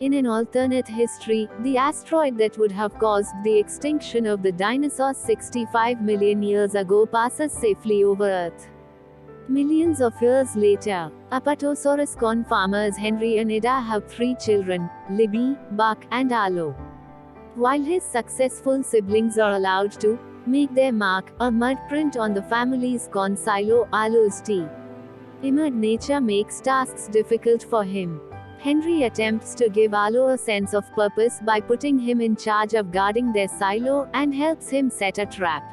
In an alternate history, the asteroid that would have caused the extinction of the dinosaurs 65 million years ago passes safely over Earth. Millions of years later, Apatosaurus corn farmers Henry and Ida have 3 children, Libby, Buck, and Alo. While his successful siblings are allowed to make their mark, a mud print on the family's corn silo, Alo's tea. Immersed nature makes tasks difficult for him. Henry attempts to give Alo a sense of purpose by putting him in charge of guarding their silo, and helps him set a trap.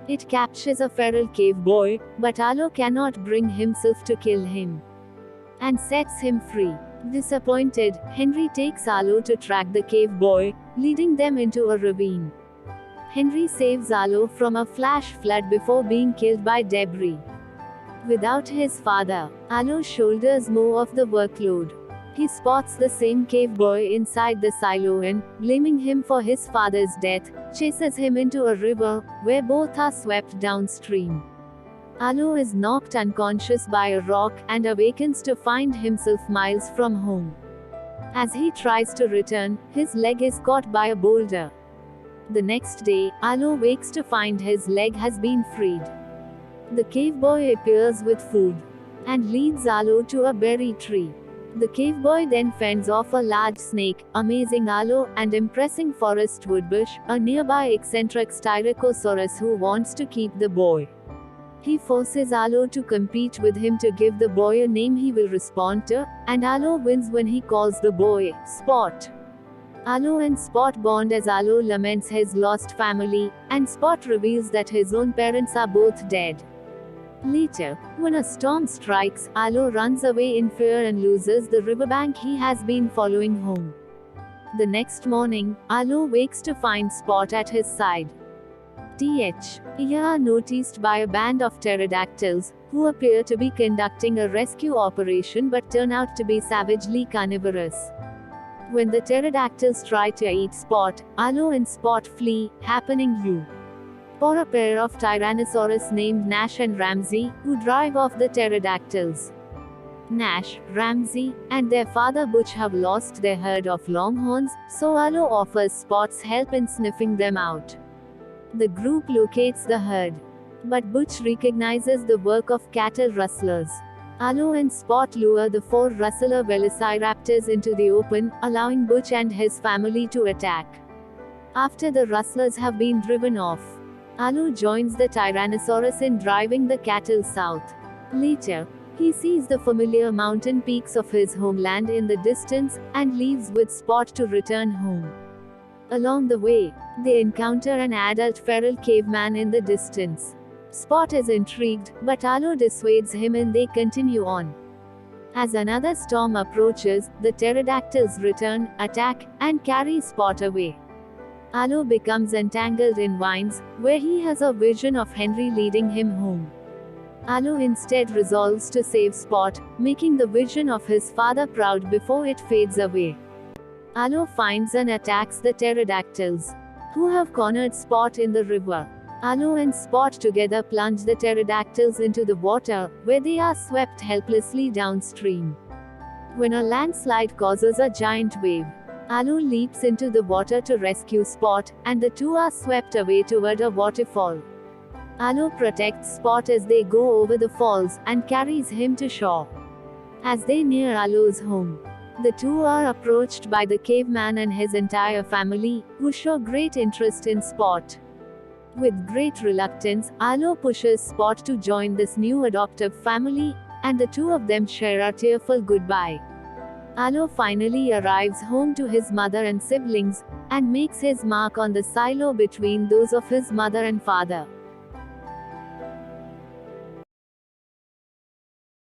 It captures a feral cave boy, but Alo cannot bring himself to kill him, and sets him free. Disappointed, Henry takes Alo to track the cave boy, leading them into a ravine. Henry saves Alo from a flash flood before being killed by debris. Without his father, Alo shoulders more of the workload. He spots the same cave boy inside the silo and, blaming him for his father's death, chases him into a river, where both are swept downstream. Alo is knocked unconscious by a rock, and awakens to find himself miles from home. As he tries to return, his leg is caught by a boulder. The next day, Alo wakes to find his leg has been freed. The cave boy appears with food, and leads Alo to a berry tree. The cave boy then fends off a large snake, amazing Alo, and impressing Forrest Woodbush, a nearby eccentric Styracosaurus who wants to keep the boy. He forces Alo to compete with him to give the boy a name he will respond to, and Alo wins when he calls the boy Spot. Alo and Spot bond as Alo laments his lost family, and Spot reveals that his own parents are both dead. Later, when a storm strikes, Alo runs away in fear and loses the riverbank he has been following home. The next morning, Alo wakes to find Spot at his side. They are noticed by a band of pterodactyls, who appear to be conducting a rescue operation but turn out to be savagely carnivorous. When the pterodactyls try to eat Spot, Alo and Spot flee, happening for a pair of Tyrannosaurus named Nash and Ramsey, who drive off the pterodactyls. Nash, Ramsey, and their father Butch have lost their herd of longhorns, so Alo offers Spot's help in sniffing them out. The group locates the herd, but Butch recognizes the work of cattle rustlers. Alo and Spot lure the 4 rustler velociraptors into the open, allowing Butch and his family to attack. After the rustlers have been driven off, Alo joins the Tyrannosaurus in driving the cattle south. Later, he sees the familiar mountain peaks of his homeland in the distance, and leaves with Spot to return home. Along the way, they encounter an adult feral caveman in the distance. Spot is intrigued, but Alo dissuades him and they continue on. As another storm approaches, the pterodactyls return, attack, and carry Spot away. Alo becomes entangled in vines, where he has a vision of Henry leading him home. Alo instead resolves to save Spot, making the vision of his father proud before it fades away. Alo finds and attacks the pterodactyls, who have cornered Spot in the river. Alo and Spot together plunge the pterodactyls into the water, where they are swept helplessly downstream. When a landslide causes a giant wave, Alo leaps into the water to rescue Spot, and the two are swept away toward a waterfall. Alo protects Spot as they go over the falls, and carries him to shore. As they near Alo's home, the two are approached by the caveman and his entire family, who show great interest in Spot. With great reluctance, Alo pushes Spot to join this new adoptive family, and the two of them share a tearful goodbye. Alo finally arrives home to his mother and siblings, and makes his mark on the silo between those of his mother and father.